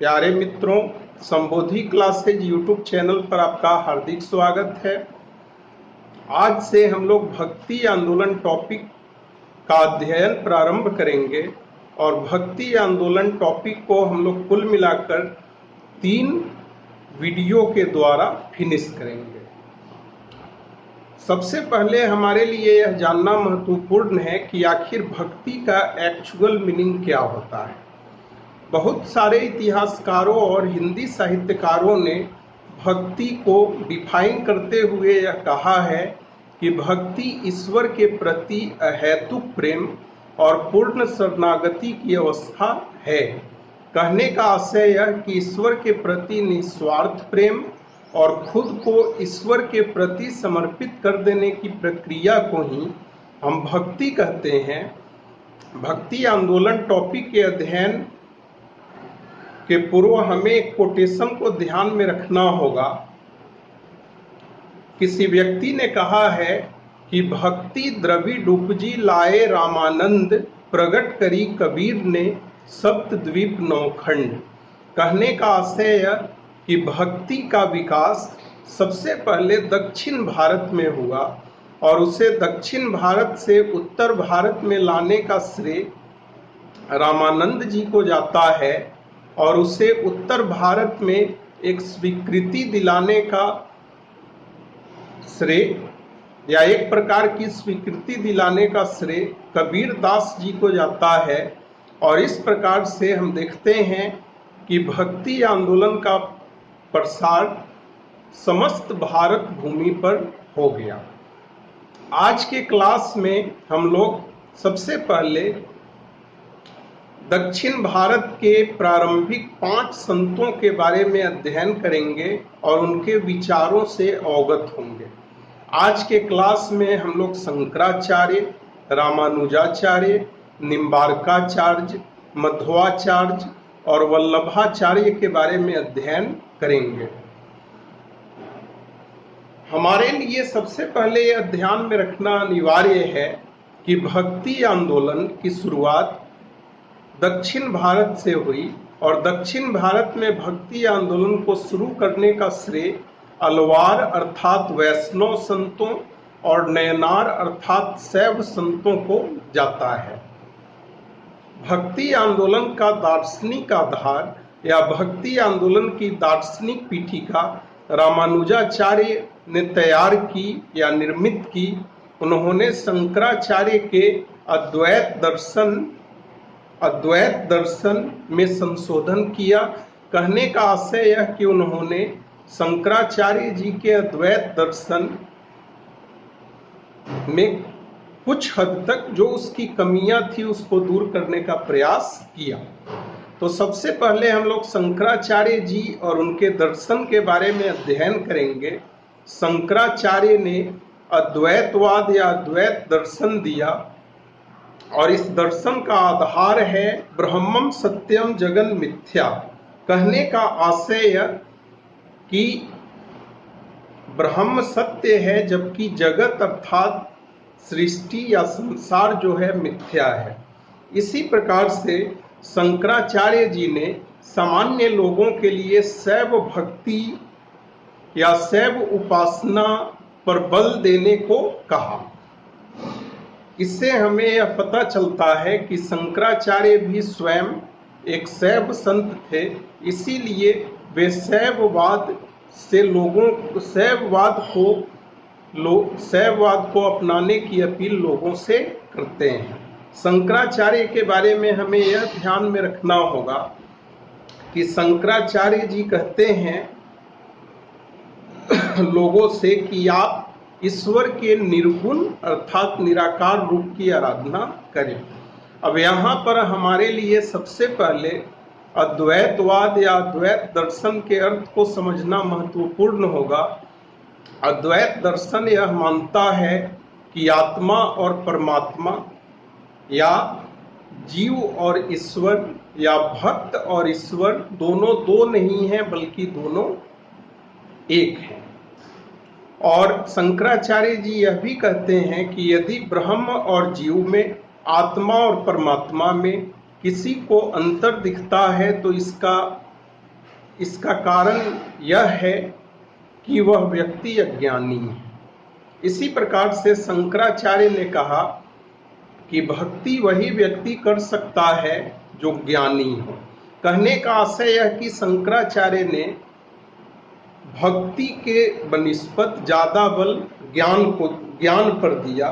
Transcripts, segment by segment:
प्यारे मित्रों, संबोधि classes YouTube channel पर आपका हार्दिक स्वागत है। आज से हम लोग भक्ति आंदोलन टॉपिक का अध्ययन प्रारंभ करेंगे और भक्ति आंदोलन टॉपिक को हम लोग कुल मिलाकर 3 वीडियो के द्वारा फिनिश करेंगे। सबसे पहले हमारे लिए यह जानना महत्वपूर्ण है कि आखिर भक्ति का एक्चुअल मीनिंग क्या होता है। बहुत सारे इतिहासकारों और हिंदी साहित्यकारों ने भक्ति को डिफाइन करते हुए यह कहा है कि भक्ति ईश्वर के प्रति अहेतुक प्रेम और पूर्ण शरणागति की अवस्था है। कहने का आशय यह कि ईश्वर के प्रति निस्वार्थ प्रेम और खुद को ईश्वर के प्रति समर्पित कर देने की प्रक्रिया को ही हम भक्ति कहते हैं। भक्ति आंदोलन टॉपिक के अध्ययन के पूर्व हमें एक कोटेशन को ध्यान में रखना होगा। किसी व्यक्ति ने कहा है कि भक्ति द्रविड़ उपजी लाए रामानंद, प्रगट करी कबीर ने सप्तद्वीप नौखंड। कहने का आशय यह कि भक्ति का विकास सबसे पहले दक्षिण भारत में हुआ और उसे दक्षिण भारत से उत्तर भारत में लाने का श्रेय रामानंद जी को जाता है और उसे उत्तर भारत में एक स्वीकृति दिलाने का श्रेय या एक प्रकार की स्वीकृति दिलाने का श्रेय कबीर दास जी को जाता है। और इस प्रकार से हम देखते हैं कि भक्ति आंदोलन का प्रसार समस्त भारत भूमि पर हो गया। आज के क्लास में हम लोग सबसे पहले दक्षिण भारत के प्रारंभिक 5 संतों के बारे में अध्ययन करेंगे और उनके विचारों से अवगत होंगे। आज के क्लास में हम लोग शंकराचार्य, रामानुजाचार्य, निम्बार्काचार्य, मध्वाचार्य और वल्लभाचार्य के बारे में अध्ययन करेंगे। हमारे लिए सबसे पहले यह ध्यान में रखना अनिवार्य है कि भक्ति आंदोलन की शुरुआत दक्षिण भारत से हुई और दक्षिण भारत में भक्ति आंदोलन को शुरू करने का श्रेय अलवार अर्थात वैष्णव संतों और नयनार अर्थात शैव संतों को जाता है। भक्ति आंदोलन का दार्शनिक आधार या भक्ति आंदोलन की दार्शनिक पीठिका रामानुजाचार्य ने तैयार की या निर्मित की। उन्होंने शंकराचार्य के अद्वैत दर्शन में संशोधन किया। कहने का आशय यह कि उन्होंने शंकराचार्य जी के अद्वैत दर्शन में कुछ हद तक जो उसकी कमियां थी उसको दूर करने का प्रयास किया। तो सबसे पहले हम लोग शंकराचार्य जी और उनके दर्शन के बारे में अध्ययन करेंगे। शंकराचार्य ने अद्वैतवाद या अद्वैत दर्शन दिया और इस दर्शन का आधार है ब्रह्मम सत्यम जगन मिथ्या। कहने का आशय यह कि ब्रह्म सत्य है जबकि जगत अर्थात सृष्टि या संसार जो है मिथ्या है। इसी प्रकार से शंकराचार्य जी ने सामान्य लोगों के लिए शैव भक्ति या शैव उपासना पर बल देने को कहा। इससे हमें यह पता चलता है कि शंकराचार्य भी स्वयं एक शैव संत थे, इसीलिए वे शैववाद को अपनाने की अपील लोगों से करते हैं। शंकराचार्य के बारे में हमें यह ध्यान में रखना होगा कि शंकराचार्य जी कहते हैं लोगों से कि आप ईश्वर के निर्गुण अर्थात निराकार रूप की आराधना करें। अब यहाँ पर हमारे लिए सबसे पहले अद्वैतवाद या अद्वैत दर्शन के अर्थ को समझना महत्वपूर्ण होगा। अद्वैत दर्शन यह मानता है कि आत्मा और परमात्मा या जीव और ईश्वर या भक्त और ईश्वर दोनों दो नहीं हैं बल्कि दोनों एक हैं। और शंकराचार्य जी यह भी कहते हैं कि यदि ब्रह्म और जीव में, आत्मा और परमात्मा में किसी को अंतर दिखता है तो इसका इसका कारण यह है कि वह व्यक्ति अज्ञानी है। इसी प्रकार से शंकराचार्य ने कहा कि भक्ति वही व्यक्ति कर सकता है जो ज्ञानी हो। कहने का आशय यह कि शंकराचार्य ने भक्ति के बनिस्बत ज्यादा बल ज्ञान पर दिया।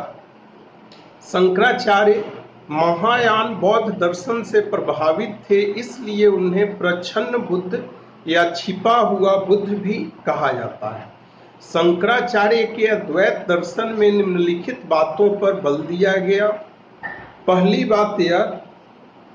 शंकराचार्य महायान बौद्ध दर्शन से प्रभावित थे, इसलिए उन्हें प्रच्छन्न बुद्ध या छिपा हुआ बुद्ध भी कहा जाता है। शंकराचार्य के अद्वैत दर्शन में निम्नलिखित बातों पर बल दिया गया। पहली बात यह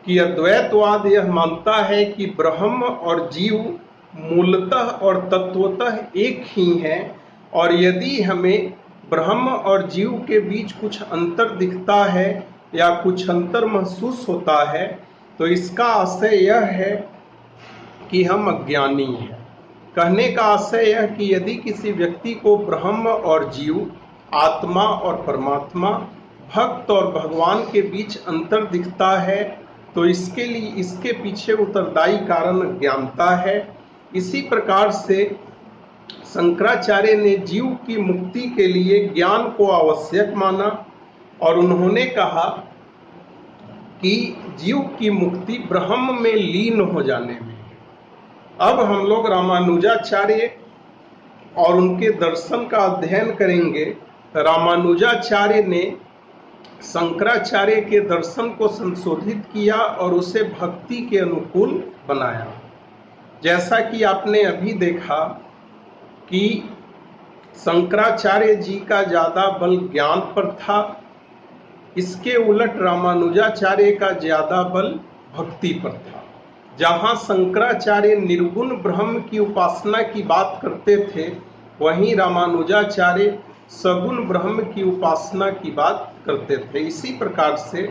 कि अद्वैतवाद यह मानता है कि ब्रह्म और जीव मूलतः और तत्वतः एक ही हैं, और यदि हमें ब्रह्म और जीव के बीच कुछ अंतर दिखता है या कुछ अंतर महसूस होता है तो इसका आशय यह है कि हम अज्ञानी हैं। कहने का आशय यह कि यदि किसी व्यक्ति को ब्रह्म और जीव, आत्मा और परमात्मा, भक्त और भगवान के बीच अंतर दिखता है तो इसके पीछे उत्तरदायी कारण अज्ञानता है। इसी प्रकार से शंकराचार्य ने जीव की मुक्ति के लिए ज्ञान को आवश्यक माना और उन्होंने कहा कि जीव की मुक्ति ब्रह्म में लीन हो जाने में है। अब हम लोग रामानुजाचार्य और उनके दर्शन का अध्ययन करेंगे। रामानुजाचार्य ने शंकराचार्य के दर्शन को संशोधित किया और उसे भक्ति के अनुकूल बनाया। जैसा कि आपने अभी देखा कि शंकराचार्य जी का ज्यादा बल ज्ञान पर था, इसके उलट रामानुजाचार्य का ज्यादा बल भक्ति पर था। जहां शंकराचार्य निर्गुण ब्रह्म की उपासना की बात करते थे, वहीं रामानुजाचार्य सगुण ब्रह्म की उपासना की बात करते थे। इसी प्रकार से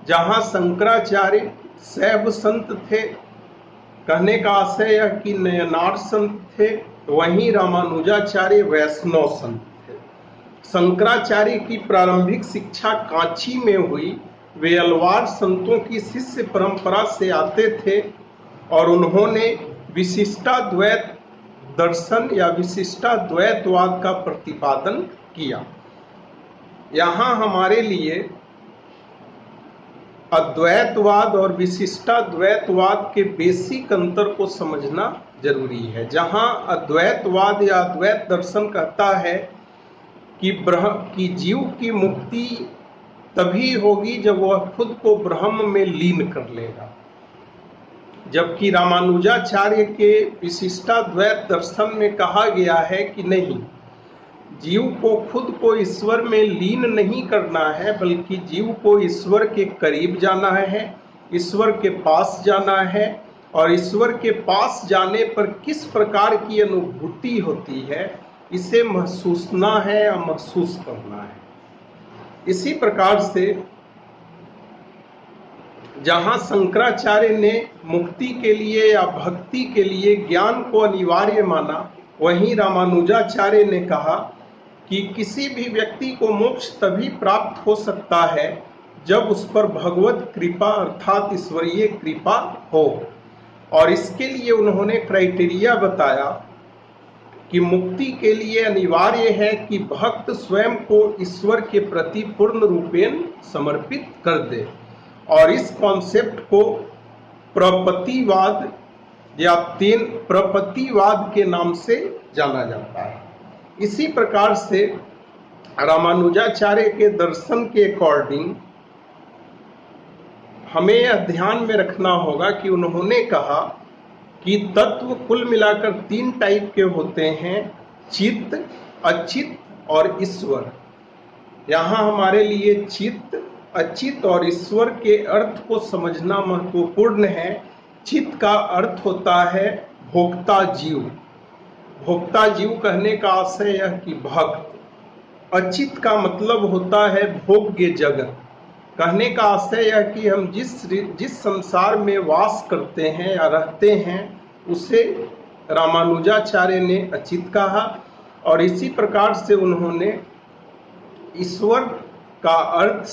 जहां शंकराचार्य शैव संत थे, कहने का आशय यह कि नयनार संत थे, वहीं रामानुजाचार्य वैष्णव संत थे। शंकराचार्य की प्रारंभिक शिक्षा कांची में हुई। वे अलवार संतों की शिष्य परंपरा से आते थे और उन्होंने विशिष्टाद्वैत दर्शन या विशिष्टाद्वैतवाद का प्रतिपादन किया। यहाँ हमारे लिए अद्वैतवाद और विशिष्टाद्वैतवाद के बेसिक अंतर को समझना जरूरी है। जहाँ अद्वैतवाद या अद्वैत दर्शन कहता है कि जीव की मुक्ति तभी होगी जब वह खुद को ब्रह्म में लीन कर लेगा, जबकि रामानुजाचार्य के विशिष्टाद्वैत दर्शन में कहा गया है कि नहीं, जीव को खुद को ईश्वर में लीन नहीं करना है, बल्कि जीव को ईश्वर के करीब जाना है, ईश्वर के पास जाना है, और ईश्वर के पास जाने पर किस प्रकार की अनुभूति होती है, इसे महसूसना है या महसूस करना है। इसी प्रकार से जहां शंकराचार्य ने मुक्ति के लिए या भक्ति के लिए ज्ञान को अनिवार्य माना, वहीं रामानुजाचार्य ने कहा कि किसी भी व्यक्ति को मोक्ष तभी प्राप्त हो सकता है जब उस पर भगवत कृपा अर्थात ईश्वरीय कृपा हो। और इसके लिए उन्होंने क्राइटेरिया बताया कि मुक्ति के लिए अनिवार्य है कि भक्त स्वयं को ईश्वर के प्रति पूर्ण रूपेण समर्पित कर दे, और इस कॉन्सेप्ट को प्रपत्तिवाद या प्रपत्तिवाद के नाम से जाना जाता है। इसी प्रकार से रामानुजाचार्य के दर्शन के अकॉर्डिंग हमें यह ध्यान में रखना होगा कि उन्होंने कहा कि तत्व कुल मिलाकर 3 टाइप के होते हैं, चित्त, अचित्त और ईश्वर। यहाँ हमारे लिए चित्त, अचित्त और ईश्वर के अर्थ को समझना महत्वपूर्ण है। चित्त का अर्थ होता है भोक्ता जीव। भोक्ता जीव कहने का आशय यह कि भक्त। अचित्त का मतलब होता है भोग्य जगत। कहने का आशय यह कि हम जिस संसार में वास करते हैं या रहते हैं, उसे रामानुजाचार्य ने अचित्त कहा। और इसी प्रकार से उन्होंने ईश्वर का अर्थ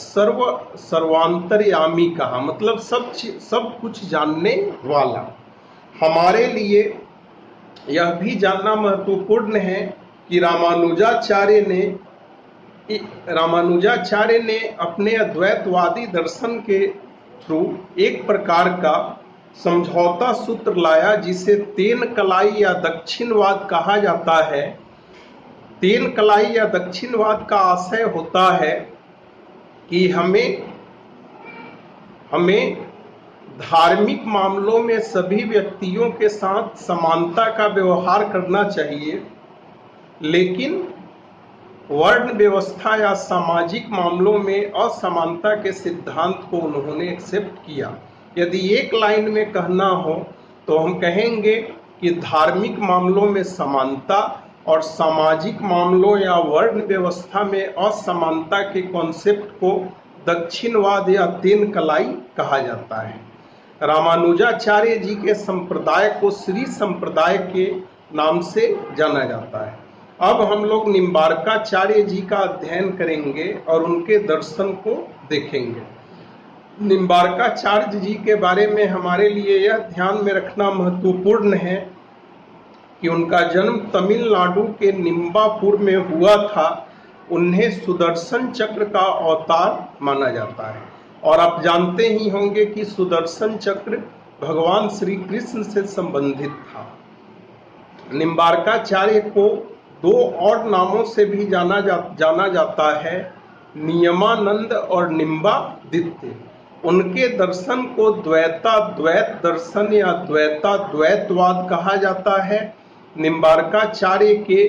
सर्वांतर्यामी कहा, मतलब सब कुछ जानने वाला। हमारे लिए यह भी जानना महत्वपूर्ण है कि रामानुजाचार्य ने अपने अद्वैतवादी दर्शन के थ्रू एक प्रकार का समझौता सूत्र लाया जिसे तेन कलाई या दक्षिणवाद कहा जाता है। तेन कलाई या दक्षिणवाद का आशय होता है कि हमें धार्मिक मामलों में सभी व्यक्तियों के साथ समानता का व्यवहार करना चाहिए, लेकिन वर्ण व्यवस्था या सामाजिक मामलों में असमानता के सिद्धांत को उन्होंने एक्सेप्ट किया। यदि एक लाइन में कहना हो तो हम कहेंगे कि धार्मिक मामलों में समानता और सामाजिक मामलों या वर्ण व्यवस्था में असमानता के कॉन्सेप्ट को दक्षिणवाद या तीन कलाई कहा जाता है। रामानुजाचार्य जी के संप्रदाय को श्री संप्रदाय के नाम से जाना जाता है। अब हम लोग निम्बार्काचार्य जी का अध्ययन करेंगे और उनके दर्शन को देखेंगे। निम्बार्काचार्य जी के बारे में हमारे लिए यह ध्यान में रखना महत्वपूर्ण है कि उनका जन्म तमिलनाडु के निम्बापुर में हुआ था। उन्हें सुदर्शन चक्र का अवतार माना जाता है और आप जानते ही होंगे कि सुदर्शन चक्र भगवान श्री कृष्ण से संबंधित था। निम्बार्काचार्य को दो और नामों से भी जाना जाता है, नियमानंद और निम्बादित्य। उनके दर्शन को द्वैत दर्शन या द्वैतवाद कहा जाता है। निम्बार्काचार्य के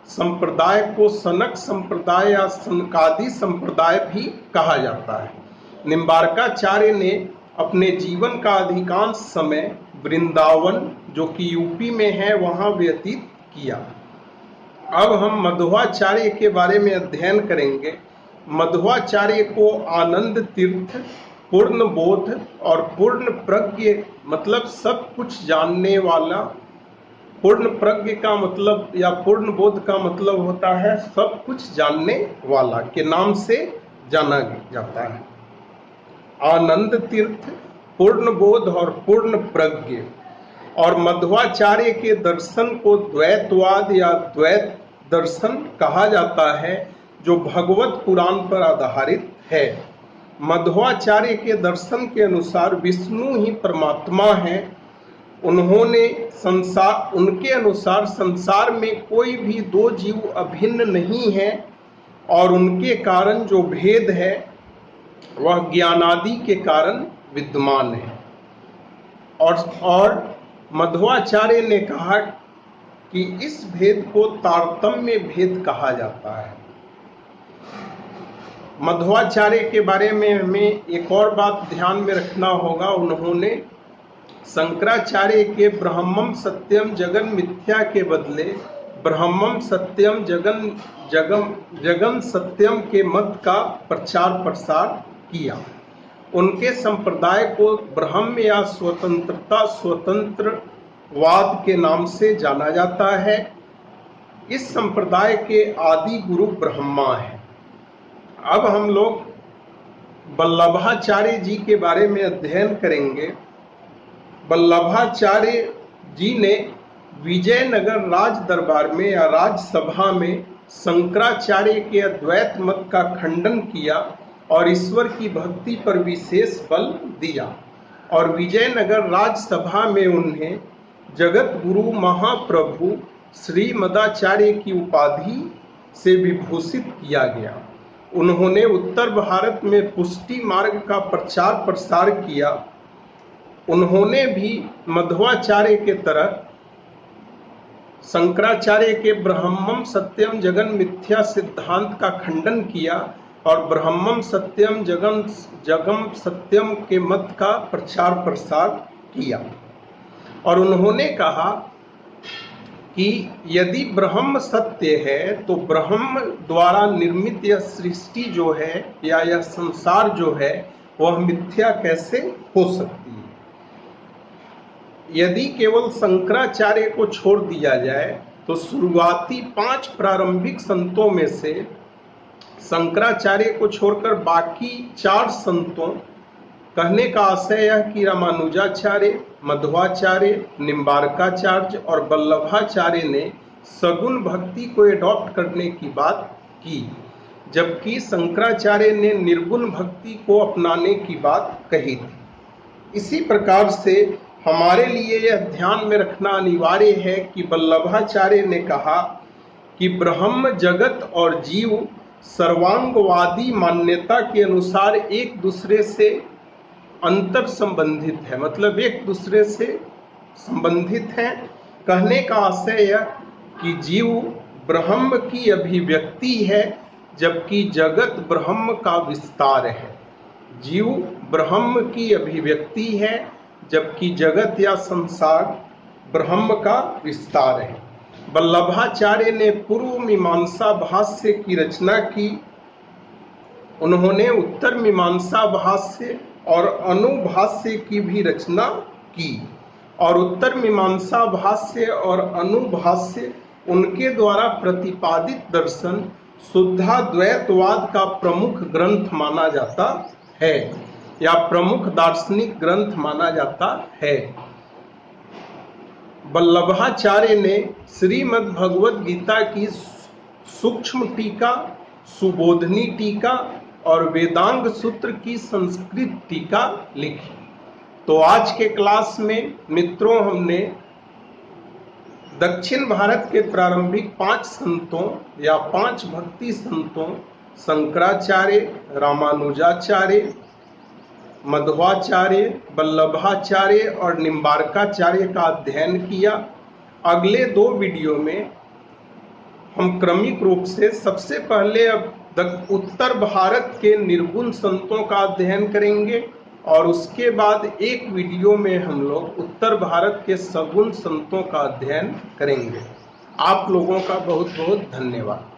संप्रदाय को सनक संप्रदाय या सनकादि संप्रदाय भी कहा जाता है। निम्बार्काचार्य ने अपने जीवन का अधिकांश समय वृंदावन, जो कि यूपी में है, वहां व्यतीत किया। अब हम मध्वाचार्य के बारे में अध्ययन करेंगे। मध्वाचार्य को आनंद तीर्थ, पूर्ण बोध और पूर्ण प्रज्ञ मतलब सब कुछ जानने वाला, पूर्ण प्रज्ञ का मतलब या पूर्ण बोध का मतलब होता है सब कुछ जानने वाला के नाम से जाना जाता है। आनंद तीर्थ, पूर्ण बोध और पूर्ण प्रज्ञ। और मध्वाचार्य के दर्शन को द्वैतवाद या द्वैत दर्शन कहा जाता है, जो भगवत पुराण पर आधारित है। मध्वाचार्य के दर्शन के अनुसार विष्णु ही परमात्मा है। उनके अनुसार संसार में कोई भी दो जीव अभिन्न नहीं है और उनके कारण जो भेद है वह ज्ञानादि के कारण विद्यमान है। और मध्वाचार्य ने कहा कि इस भेद को तारतम्य भेद कहा जाता है। मध्वाचार्य के बारे में हमें एक और बात ध्यान में रखना होगा। उन्होंने शंकराचार्य के ब्रह्मम सत्यम जगन मिथ्या के बदले ब्रह्मम सत्यम जगन सत्यम के मत का प्रचार प्रसार किया। उनके संप्रदाय को ब्रह्म या स्वतंत्रवाद के नाम से जाना जाता है। इस संप्रदाय के आदि गुरु ब्रह्मा है। अब हम लोग वल्लभाचार्य जी के बारे में अध्ययन करेंगे। वल्लभाचार्य जी ने विजयनगर राज दरबार में या राजसभा में शंकराचार्य के अद्वैत मत का खंडन किया और ईश्वर की भक्ति पर विशेष बल दिया। और विजयनगर राजसभा में उन्हें जगत गुरु महाप्रभु श्री मदाचार्य की उपाधि से विभूषित किया गया। उन्होंने उत्तर भारत में पुष्टि मार्ग का प्रचार प्रसार किया। उन्होंने भी मध्वाचार्य के तरह शंकराचार्य के ब्रह्मम सत्यम जगन मिथ्या सिद्धांत का खंडन किया और ब्रह्मम सत्यम जगम सत्यम के मत का प्रचार प्रसार किया। और उन्होंने कहा कि यदि ब्रह्म सत्य है तो ब्रह्म द्वारा निर्मित यह सृष्टि जो है या यह संसार जो है वह मिथ्या कैसे हो सकती है। यदि केवल शंकराचार्य को छोड़ दिया जाए तो शुरुआती 5 प्रारंभिक संतों में से शंकराचार्य को छोड़कर बाकी 4 संतों कहने का आशय यह कि रामानुजाचार्य, मध्वाचार्य, निम्बार्काचार्य और वल्लभाचार्य ने सगुण भक्ति को एडॉप्ट करने की बात की, जबकि शंकराचार्य ने निर्गुण भक्ति को अपनाने की बात कही थी। इसी प्रकार से हमारे लिए यह ध्यान में रखना अनिवार्य है कि वल्लभाचार्य ने कहा कि ब्रह्म, जगत और जीव सर्वांगवादी मान्यता के अनुसार एक दूसरे से अंतर संबंधित है, मतलब एक दूसरे से संबंधित हैं। कहने का आशय यह कि जीव ब्रह्म की अभिव्यक्ति है, जबकि जगत ब्रह्म का विस्तार है। जीव ब्रह्म की अभिव्यक्ति है, जबकि जगत या संसार ब्रह्म का विस्तार है। वल्लभाचार्य ने पूर्व मीमांसा भाष्य की रचना की। उन्होंने उत्तर मीमांसा भाष्य और अनुभाष्य की भी रचना की, और उत्तर मीमांसा भाष्य और अनुभाष्य उनके द्वारा प्रतिपादित दर्शन शुद्धाद्वैतवाद का प्रमुख ग्रंथ माना जाता है या प्रमुख दार्शनिक ग्रंथ माना जाता है। वल्लभाचार्य ने श्रीमद् भगवद गीता की सूक्ष्म टीका, सुबोधनी टीका और वेदांग सूत्र की संस्कृत टीका लिखी। तो आज के क्लास में मित्रों हमने दक्षिण भारत के प्रारंभिक 5 संतों या 5 भक्ति संतों शंकराचार्य, रामानुजाचार्य, मध्वाचार्य, वल्लभाचार्य और निम्बार्काचार्य का अध्ययन किया। अगले 2 वीडियो में हम क्रमिक रूप से सबसे पहले अब उत्तर भारत के निर्गुण संतों का अध्ययन करेंगे, और उसके बाद एक वीडियो में हम लोग उत्तर भारत के सगुण संतों का अध्ययन करेंगे। आप लोगों का बहुत बहुत धन्यवाद।